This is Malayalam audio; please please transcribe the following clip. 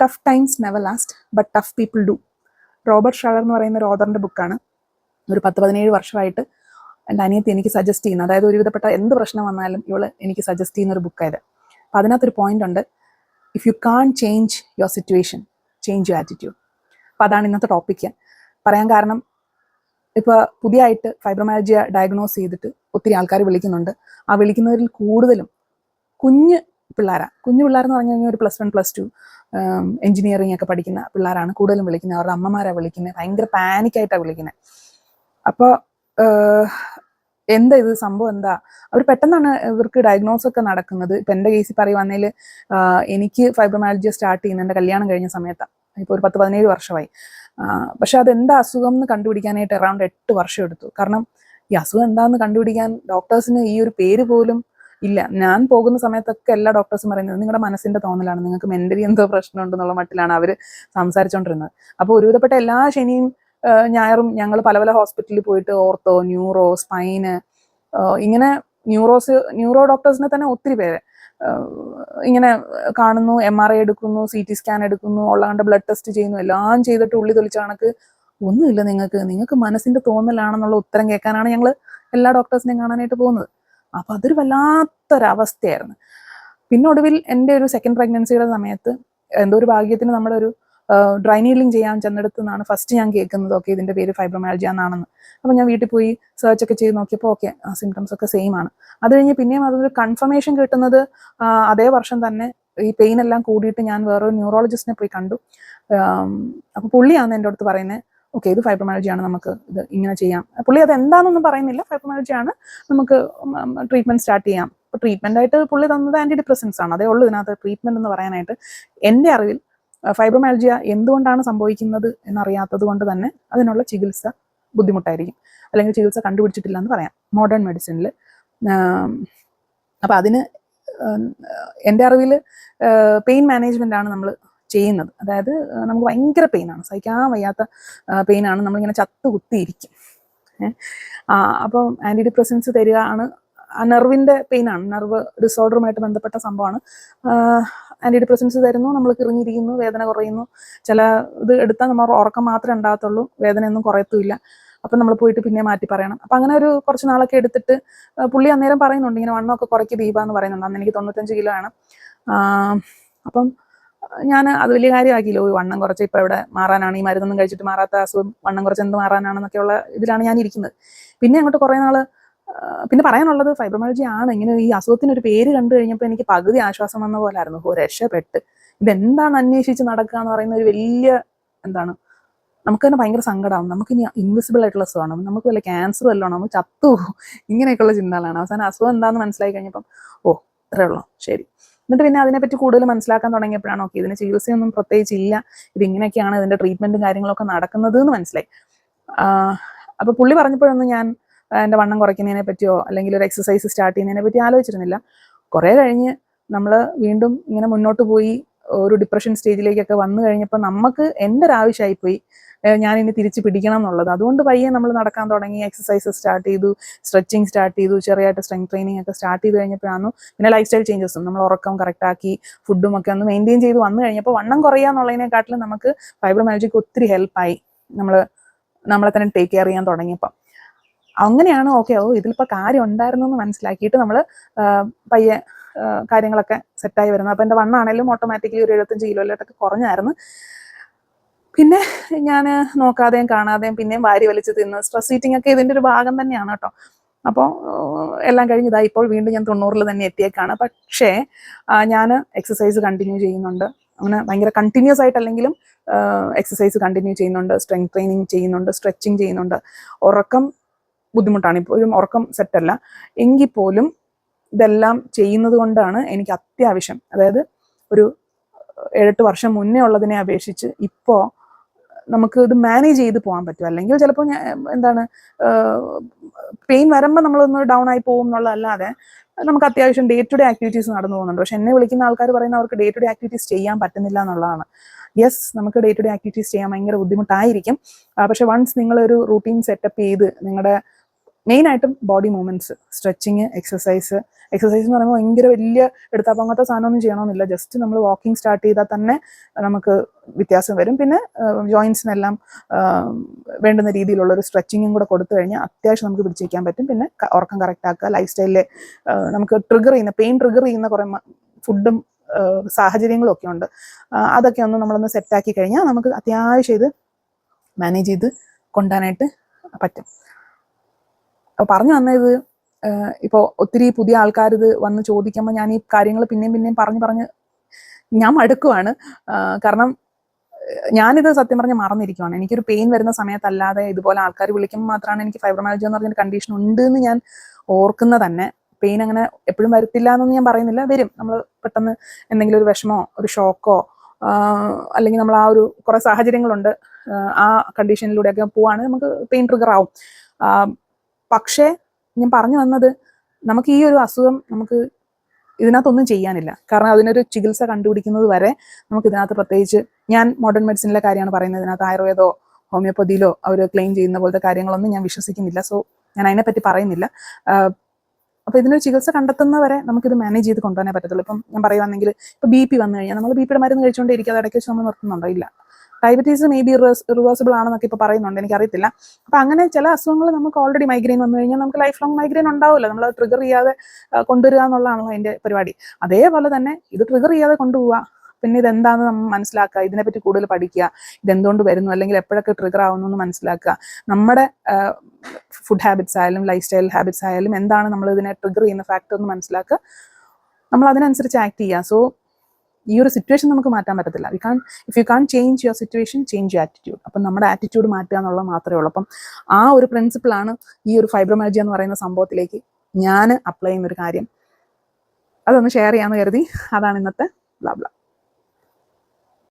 Tough times never last but tough people do. Robert Schuller എന്ന് പറയുന്ന ഒരു ഓഥറിൻ്റെ ബുക്കാണ്. ഒരു 10-17 വർഷമായിട്ട് എൻ്റെ അനിയത്തി എനിക്ക് സജസ്റ്റ് ചെയ്യുന്നത്, അതായത് ഒരുവിധപ്പെട്ട എന്ത് പ്രശ്നം വന്നാലും ഇവള് എനിക്ക് സജസ്റ്റ് ചെയ്യുന്ന ഒരു ബുക്കായത്. അപ്പം അതിനകത്തൊരു പോയിന്റ് ഉണ്ട്, if you can't change your situation change your attitude. അപ്പം അതാണ് ഇന്നത്തെ ടോപ്പിക്ക് പറയാൻ കാരണം. ഇപ്പോൾ പുതിയതായിട്ട് ഫൈബ്രോമയാൽജിയ ഡയഗ്നോസ് ചെയ്തിട്ട് ഒത്തിരി ആൾക്കാർ വിളിക്കുന്നുണ്ട്. ആ വിളിക്കുന്നവരിൽ കൂടുതലും കുഞ്ഞു പിള്ളേരെന്ന് പറഞ്ഞു കഴിഞ്ഞാൽ ഒരു +1 +2 എഞ്ചിനീയറിംഗ് ഒക്കെ പഠിക്കുന്ന പിള്ളേരാണ് കൂടുതലും വിളിക്കുന്നത്. അവരുടെ അമ്മമാരാണ് വിളിക്കുന്നത്, ഭയങ്കര പാനിക്കായിട്ടാണ് വിളിക്കുന്നത്. അപ്പോൾ എന്താ ഇത് സംഭവം, എന്താ അവർ പെട്ടെന്നാണ് ഇവർക്ക് ഡയഗ്നോസ് ഒക്കെ നടക്കുന്നത്. ഇപ്പം എൻ്റെ കേസിൽ പറയുവാണെങ്കിൽ എനിക്ക് ഫൈബ്രോമയാൽജിയ സ്റ്റാർട്ട് ചെയ്യുന്നത് എൻ്റെ കല്യാണം കഴിഞ്ഞ സമയത്താണ്. ഇപ്പോൾ ഒരു 10-17 വർഷമായി. പക്ഷെ അതെന്താ അസുഖം എന്ന് കണ്ടുപിടിക്കാനായിട്ട് അറൗണ്ട് 8 വർഷം എടുത്തു. കാരണം ഈ അസുഖം എന്താണെന്ന് കണ്ടുപിടിക്കാൻ ഡോക്ടേഴ്സിന് ഈ ഒരു പേര് പോലും ഇല്ല. ഞാൻ പോകുന്ന സമയത്തൊക്കെ എല്ലാ ഡോക്ടേഴ്സും പറയുന്നത് നിങ്ങളുടെ മനസ്സിന്റെ തോന്നലാണ്, നിങ്ങൾക്ക് മെന്റലി എന്തോ പ്രശ്നമുണ്ടെന്നുള്ള മട്ടിലാണ് അവർ സംസാരിച്ചുകൊണ്ടിരുന്നത്. അപ്പോൾ ഒരുവിധപ്പെട്ട എല്ലാ ശനിയും ഞായറും ഞങ്ങൾ പല പല ഹോസ്പിറ്റലിൽ പോയിട്ട് ഓർത്തോ, ന്യൂറോ, സ്പൈന്, ഇങ്ങനെ ന്യൂറോ ഡോക്ടേഴ്സിനെ തന്നെ ഒത്തിരി പേര് ഇങ്ങനെ കാണുന്നു, MRI എടുക്കുന്നു, CT സ്കാൻ എടുക്കുന്നു, ഉള്ളാണ്ട് ബ്ലഡ് ടെസ്റ്റ് ചെയ്യുന്നു, എല്ലാം ചെയ്തിട്ട് ഉള്ളി തൊലിച്ച കണക്ക് ഒന്നുമില്ല, നിങ്ങൾക്ക് മനസ്സിന്റെ തോന്നലാണെന്നുള്ള ഉത്തരം കേൾക്കാനാണ് ഞങ്ങൾ എല്ലാ ഡോക്ടേഴ്സിനെയും കാണാനായിട്ട് പോകുന്നത്. അപ്പം അതൊരു വല്ലാത്തൊരവസ്ഥയായിരുന്നു. പിന്നെ ഒടുവിൽ എൻ്റെ ഒരു സെക്കൻഡ് പ്രഗ്നൻസിയുടെ സമയത്ത് എന്തോ ഒരു ഭാഗ്യത്തിന് നമ്മുടെ ഒരു ഡ്രൈ നീഡ്ലിംഗ് ചെയ്യാൻ ചെന്നെടുത്ത് നിന്നാണ് ഫസ്റ്റ് ഞാൻ കേൾക്കുന്നത്, ഓക്കെ ഇതിൻ്റെ പേര് ഫൈബ്രോമയാൽജിയ എന്നാണെന്ന്. അപ്പോൾ ഞാൻ വീട്ടിൽ പോയി സെർച്ച് ഒക്കെ ചെയ്ത് നോക്കിയപ്പോൾ ഓക്കെ ആ സിംറ്റംസ് ഒക്കെ സെയിം ആണ്. അത് കഴിഞ്ഞ് പിന്നെയും അതൊരു കൺഫർമേഷൻ കിട്ടുന്നത് അതേ വർഷം തന്നെ ഈ പെയിൻ എല്ലാം കൂടിയിട്ട് ഞാൻ വേറൊരു ന്യൂറോളജിസ്റ്റിനെ പോയി കണ്ടു. അപ്പോൾ പുള്ളിയാണ് എൻ്റെ അടുത്ത് പറയുന്നത്, ഓക്കെ ഇത് ഫൈബ്രോമയാൽജിയാണ്, നമുക്ക് ഇത് ഇങ്ങനെ ചെയ്യാം. പുള്ളി അത് എന്താണെന്നൊന്നും പറയുന്നില്ല, ഫൈബ്രോമയാൽജിയാണ്, നമുക്ക് ട്രീറ്റ്മെൻറ്റ് സ്റ്റാർട്ട് ചെയ്യാം. അപ്പോൾ ട്രീറ്റ്മെൻ്റ് ആയിട്ട് പുള്ളി തന്നത് ആൻറ്റി ഡിപ്രസൻസ് ആണ്, അതേ ഉള്ളൂ ഇതിനകത്ത് ട്രീറ്റ്മെൻറ്റ് എന്ന് പറയാനായിട്ട്. എൻ്റെ അറിവിൽ ഫൈബ്രോമയാൽജിയ എന്തുകൊണ്ടാണ് സംഭവിക്കുന്നത് എന്നറിയാത്തത് കൊണ്ട് തന്നെ അതിനുള്ള ചികിത്സ ബുദ്ധിമുട്ടായിരിക്കും, അല്ലെങ്കിൽ ചികിത്സ കണ്ടുപിടിച്ചിട്ടില്ല എന്ന് പറയാം മോഡേൺ മെഡിസിനിൽ. അപ്പോൾ അതിന് എൻ്റെ അറിവിൽ പെയിൻ മാനേജ്മെൻ്റ് ആണ് നമ്മൾ ചെയ്യുന്നത്. അതായത് നമുക്ക് ഭയങ്കര പെയിനാണ്, സഹിക്കാൻ വയ്യാത്ത പെയിനാണ്, നമ്മളിങ്ങനെ ചത്തു കുത്തിയിരിക്കും. അപ്പം ആൻറ്റി ഡിപ്രസൻസ് തരികയാണ്, നെർവിൻ്റെ പെയിനാണ്, നെർവ് ഡിസോർഡറുമായിട്ട് ബന്ധപ്പെട്ട സംഭവമാണ്. ആൻറ്റി ഡിപ്രസൻസ് തരുന്നു, നമ്മൾ കിറങ്ങിയിരിക്കുന്നു, വേദന കുറയുന്നു. ചില ഇത് എടുത്താൽ നമ്മൾ ഉറക്കം മാത്രമേ ഉണ്ടാകത്തുള്ളൂ, വേദനയൊന്നും കുറയത്തുമില്ല. അപ്പം നമ്മൾ പോയിട്ട് പിന്നെ മാറ്റി പറയണം. അപ്പം അങ്ങനെ ഒരു കുറച്ച് നാളൊക്കെ എടുത്തിട്ട് പുള്ളി അന്നേരം പറയുന്നുണ്ട് ഇങ്ങനെ വണ്ണമൊക്കെ കുറയ്ക്ക് ദീപ എന്ന് പറയുന്നുണ്ട്. അന്ന് എനിക്ക് 95 കിലോ ആണ്. അപ്പം ഞാൻ അത് വലിയ കാര്യമാക്കിയില്ല, വണ്ണം കുറച്ച് ഇപ്പോൾ ഇവിടെ മാറാനാണ്, ഈ മരുന്നൊന്നും കഴിച്ചിട്ട് മാറാത്ത അസുഖം, വണ്ണം കുറച്ച് എന്ത് മാറാനാണെന്നൊക്കെയുള്ള ഇതിലാണ് ഞാൻ ഇരിക്കുന്നത്. പിന്നെ അങ്ങോട്ട് കുറേ നാൾ പിന്നെ പറയാനുള്ളത് ഫൈബ്രോമയാൽജിയ ആണ്. ഇങ്ങനെ ഈ അസുഖത്തിനൊരു പേര് കണ്ടു കഴിഞ്ഞപ്പോൾ എനിക്ക് പകുതി ആശ്വാസം വന്ന പോലായിരുന്നു, രക്ഷപ്പെട്ട്. ഇതെന്താണ് അന്വേഷിച്ച് നടക്കുക എന്ന് പറയുന്ന ഒരു വലിയ എന്താണ്, നമുക്ക് തന്നെ ഭയങ്കര സങ്കടമാവും. നമുക്കിനി ഇൻവിസിബിൾ ആയിട്ടുള്ള അസുഖമാണ്, നമുക്ക് വല്ല ക്യാൻസർ വല്ലതാണോ, നമുക്ക് ചത്തുപോകും, ഇങ്ങനെയൊക്കെയുള്ള ചിന്തകളാണ്. അവസാനം അസുഖം എന്താണെന്ന് മനസ്സിലായി കഴിഞ്ഞപ്പം ഇത്രേ ഉള്ളൂ ശരി. എന്നിട്ട് പിന്നെ അതിനെപ്പറ്റി കൂടുതൽ മനസ്സിലാക്കാൻ തുടങ്ങിയപ്പോഴാണ് ഓക്കെ ഇതിന് ചികിത്സയൊന്നും പ്രത്യേകിച്ചില്ല, ഇതിങ്ങനെയൊക്കെയാണ് ഇതിൻ്റെ ട്രീറ്റ്മെൻറ്റും കാര്യങ്ങളൊക്കെ നടക്കുന്നത് എന്ന് മനസ്സിലായി. അപ്പോൾ പുള്ളി പറഞ്ഞപ്പോഴൊന്നും ഞാൻ എൻ്റെ വണ്ണം കുറയ്ക്കുന്നതിനെ പറ്റിയോ അല്ലെങ്കിൽ ഒരു എക്സസൈസ് സ്റ്റാർട്ട് ചെയ്യുന്നതിനെ പറ്റി ആലോചിച്ചിരുന്നില്ല. കുറേ കഴിഞ്ഞ് നമ്മൾ വീണ്ടും ഇങ്ങനെ മുന്നോട്ട് പോയി ഒരു ഡിപ്രഷൻ സ്റ്റേജിലേക്കൊക്കെ വന്നു കഴിഞ്ഞപ്പോൾ നമുക്ക് എൻ്റെ ഒരു ആവശ്യമായിപ്പോയി ഞാനിനി തിരിച്ച് പിടിക്കണം എന്നുള്ളത്. അതുകൊണ്ട് പയ്യെ നമ്മൾ നടക്കാൻ തുടങ്ങി, എക്സസൈസ് സ്റ്റാർട്ട് ചെയ്തു, സ്ട്രെച്ചിങ് സ്റ്റാർട്ട് ചെയ്തു, ചെറിയായിട്ട് സ്ട്രെങ്ത് ട്രെയിനിങ് ഒക്കെ സ്റ്റാർട്ട് ചെയ്ത് കഴിഞ്ഞപ്പോഴാണ് പിന്നെ ലൈഫ് സ്റ്റൈൽ ചേഞ്ചസും, നമ്മൾ ഉറക്കം കറക്റ്റാക്കി ഫുഡും ഒക്കെ ഒന്ന് മെയിൻറ്റെയിൻ ചെയ്ത് വന്നു കഴിഞ്ഞപ്പോൾ വണ്ണം കുറയുക എന്നുള്ളതിനെക്കാട്ടിലും നമുക്ക് ഫൈബ്രോമയാൽജിക്ക് ഒത്തിരി ഹെൽപ്പായി, നമ്മളെ തന്നെ ടേക്ക് കെയർ ചെയ്യാൻ തുടങ്ങിയപ്പോൾ. അങ്ങനെയാണ് ഓക്കെ ഇതിലിപ്പോൾ കാര്യം ഉണ്ടായിരുന്നു എന്ന് മനസ്സിലാക്കിയിട്ട് നമ്മൾ പയ്യെ കാര്യങ്ങളൊക്കെ സെറ്റായി വരുന്നത്. അപ്പോൾ എൻ്റെ വണ്ണാണെങ്കിലും ഓട്ടോമാറ്റിക്കലി ഒരു 75 കിലോയിലോട്ടൊക്കെ കുറഞ്ഞായിരുന്നു. പിന്നെ ഞാൻ നോക്കാതെയും കാണാതെയും പിന്നെയും വാരി വലിച്ച് തിന്ന് സ്ട്രെസ് ഈറ്റിംഗ് ഒക്കെ ഇതിൻ്റെ ഒരു ഭാഗം തന്നെയാണ് കേട്ടോ. അപ്പോൾ എല്ലാം കഴിഞ്ഞ് ഇതാ ഇപ്പോൾ വീണ്ടും ഞാൻ 90 തന്നെ എത്തിയേക്കാണ്. പക്ഷേ ഞാൻ എക്സസൈസ് കണ്ടിന്യൂ ചെയ്യുന്നുണ്ട്, അങ്ങനെ ഭയങ്കര കണ്ടിന്യൂസ് ആയിട്ടല്ലെങ്കിലും എക്സസൈസ് കണ്ടിന്യൂ ചെയ്യുന്നുണ്ട്, സ്ട്രെങ്ത് ട്രെയിനിങ് ചെയ്യുന്നുണ്ട്, സ്ട്രെച്ചിങ് ചെയ്യുന്നുണ്ട്. ഉറക്കം ബുദ്ധിമുട്ടാണ്, ഇപ്പോഴും ഉറക്കം സെറ്റല്ല, എങ്കിൽ പോലും ഇതെല്ലാം ചെയ്യുന്നത് കൊണ്ടാണ് എനിക്ക് അത്യാവശ്യം, അതായത് ഒരു 7-8 വർഷം മുന്നേ ഉള്ളതിനെ അപേക്ഷിച്ച് ഇപ്പോൾ നമുക്ക് ഇത് മാനേജ് ചെയ്ത് പോകാൻ പറ്റും. അല്ലെങ്കിൽ ചിലപ്പോൾ പെയിൻ വരുമ്പോൾ നമ്മളൊന്ന് ഡൗൺ ആയി പോകും എന്നുള്ളതല്ലാതെ നമുക്ക് അത്യാവശ്യം ഡേ ടു ഡേ ആക്ടിവിറ്റീസ് നടന്നു പോകുന്നുണ്ട്. പക്ഷെ എന്നെ വിളിക്കുന്ന ആൾക്കാർ പറയുന്ന അവർക്ക് ഡേ ടു ഡേ ആക്ടിവിറ്റീസ് ചെയ്യാൻ പറ്റുന്നില്ല എന്നുള്ളതാണ്. യെസ്, നമുക്ക് ഡേ ടു ഡേ ആക്ടിവിറ്റീസ് ചെയ്യാൻ ഭയങ്കര ബുദ്ധിമുട്ടായിരിക്കും. പക്ഷെ വൺസ് നിങ്ങളൊരു റൂട്ടീൻ സെറ്റപ്പ് ചെയ്ത് നിങ്ങളുടെ മെയിനായിട്ടും ബോഡി മൂവ്മെൻറ്റ്സ്, സ്ട്രെച്ചിങ്, എക്സസൈസ് എന്ന് പറയുമ്പോൾ ഭയങ്കര വലിയ എടുത്താപ്പങ്ങത്തെ സാധനമൊന്നും ചെയ്യണമെന്നില്ല. ജസ്റ്റ് നമ്മൾ വാക്കിംഗ് സ്റ്റാർട്ട് ചെയ്താൽ തന്നെ നമുക്ക് വ്യത്യാസം വരും. പിന്നെ ജോയിൻസിനെല്ലാം വേണ്ടുന്ന രീതിയിലുള്ള ഒരു സ്ട്രെച്ചിങ്ങും കൂടെ കൊടുത്തു കഴിഞ്ഞാൽ അത്യാവശ്യം നമുക്ക് പിടിച്ചിരിക്കാൻ പറ്റും. പിന്നെ ഉറക്കം കറക്റ്റ് ആക്കുക, ലൈഫ് സ്റ്റൈലിൽ നമുക്ക് പെയിൻ ട്രിഗർ ചെയ്യുന്ന കുറേ ഫുഡും സാഹചര്യങ്ങളും ഒക്കെ ഉണ്ട്. അതൊക്കെ നമ്മളൊന്ന് സെറ്റാക്കി കഴിഞ്ഞാൽ നമുക്ക് അത്യാവശ്യം ഇത് മാനേജ് ചെയ്ത് കൊണ്ടുപോകാനായിട്ട് പറ്റും. അപ്പോൾ പറഞ്ഞു വന്നത്, ഇപ്പോൾ ഒത്തിരി പുതിയ ആൾക്കാർ ഇത് വന്ന് ചോദിക്കുമ്പോൾ ഞാൻ ഈ കാര്യങ്ങൾ പിന്നെയും പറഞ്ഞ് ഞാൻ മടുക്കുവാണ്. കാരണം ഞാനിത് സത്യം പറഞ്ഞ് മറന്നിരിക്കുവാണ്. എനിക്കൊരു പെയിൻ വരുന്ന സമയത്തല്ലാതെ ഇതുപോലെ ആൾക്കാർ വിളിക്കുമ്പോൾ മാത്രമാണ് എനിക്ക് ഫൈബ്രോമയാൽജിയ എന്ന് പറഞ്ഞൊരു കണ്ടീഷൻ ഉണ്ട് എന്ന് ഞാൻ ഓർക്കുന്ന തന്നെ. പെയിൻ അങ്ങനെ എപ്പോഴും വരത്തില്ല എന്നൊന്നും ഞാൻ പറയുന്നില്ല, വരും. നമ്മൾ പെട്ടെന്ന് എന്തെങ്കിലും ഒരു വിഷമോ ഒരു ഷോക്കോ അല്ലെങ്കിൽ നമ്മൾ ആ ഒരു കുറേ സാഹചര്യങ്ങളുണ്ട്, ആ കണ്ടീഷനിലൂടെയൊക്കെ പോവാണെങ്കിൽ നമുക്ക് പെയിൻ ട്രിഗർ ആവും. പക്ഷേ ഞാൻ പറഞ്ഞു വന്നത്, നമുക്ക് ഈ ഒരു അസുഖം നമുക്ക് ഇതിനകത്തൊന്നും ചെയ്യാനില്ല. കാരണം അതിനൊരു ചികിത്സ കണ്ടുപിടിക്കുന്നത് വരെ നമുക്ക് ഇതിനകത്ത് പ്രത്യേകിച്ച്, ഞാൻ മോഡേൺ മെഡിസിനിലെ കാര്യമാണ് പറയുന്നത്, ഇതിനകത്ത് ആയുർവേദോ ഹോമിയോപ്പതിയിലോ അവർ ക്ലെയിം ചെയ്യുന്ന പോലത്തെ കാര്യങ്ങളൊന്നും ഞാൻ വിശ്വസിക്കുന്നില്ല. സോ ഞാൻ അതിനെപ്പറ്റി പറയുന്നില്ല. അപ്പോൾ ഇതിനൊരു ചികിത്സ കണ്ടെത്തുന്നവരെ നമുക്കിത് മാനേജ് ചെയ്ത് കൊണ്ടുപോകാനേ പറ്റത്തുള്ളൂ. ഇപ്പം ഞാൻ പറയുകയാണെങ്കിൽ ഇപ്പോൾ BP വന്നു കഴിഞ്ഞാൽ നമ്മൾ BPയുടെ മരുന്ന് കഴിച്ചുകൊണ്ടിരിക്കുക, അത് ഇടയ്ക്ക് വെച്ച് നമ്മൾ നിർത്തുന്നുണ്ടോ? ഇല്ല. ഡയബറ്റീസ് മേ ബി റിവേഴ്സിബിൾ ആണെന്നൊക്കെ ഇപ്പോൾ പറയുന്നുണ്ട്, എനിക്കറിയത്തില്ല. അപ്പോൾ അങ്ങനെ ചില അസുഖങ്ങൾ നമുക്ക് ഓൾറെഡി മൈഗ്രെയിൻ വന്നു കഴിഞ്ഞാൽ നമുക്ക് ലൈഫ് ലോങ് മൈഗ്രെയിൻ ഉണ്ടാവില്ല, നമ്മൾ ട്രിഗർ ചെയ്യാതെ കൊണ്ടുവരിക എന്നുള്ളതാണല്ലോ അതിൻ്റെ പരിപാടി. അതേപോലെ തന്നെ ഇത് ട്രിഗർ ചെയ്യാതെ കൊണ്ടുപോവുക, പിന്നെ ഇതെന്താണെന്ന് നമ്മൾ മനസ്സിലാക്കുക, ഇതിനെപ്പറ്റി കൂടുതൽ പഠിക്കുക, ഇതെന്തുകൊണ്ട് വരുന്നു അല്ലെങ്കിൽ എപ്പോഴൊക്കെ ട്രിഗർ ആവുന്നു എന്ന് മനസ്സിലാക്കുക. നമ്മുടെ ഫുഡ് ഹാബിറ്റ്സ് ആയാലും ലൈഫ് സ്റ്റൈൽ ഹാബിറ്റ്സ് ആയാലും എന്താണ് നമ്മൾ ഇതിനെ ട്രിഗർ ചെയ്യുന്ന ഫാക്ടർ എന്ന് മനസ്സിലാക്കുക, നമ്മൾ അതിനനുസരിച്ച് ആക്ട് ചെയ്യുക. സോ ഈ ഒരു സിറ്റുവേഷൻ നമുക്ക് മാറ്റാൻ പറ്റത്തില്ല. If you can't change your situation, change your attitude. അപ്പം നമ്മുടെ ആറ്റിറ്റ്യൂഡ് മാറ്റുക എന്നുള്ളത് മാത്രമേ ഉള്ളൂ. അപ്പം ആ ഒരു പ്രിൻസിപ്പിളാണ് ഈ ഒരു ഫൈബ്രോമയാൽജിയ എന്ന് പറയുന്ന സംഭവത്തിലേക്ക് ഞാൻ അപ്ലൈ ചെയ്യുന്നൊരു കാര്യം. അതൊന്ന് ഷെയർ ചെയ്യാമെന്ന് കരുതി. അതാണ് ഇന്നത്തെ ബ്ലാ ബ്ലാ.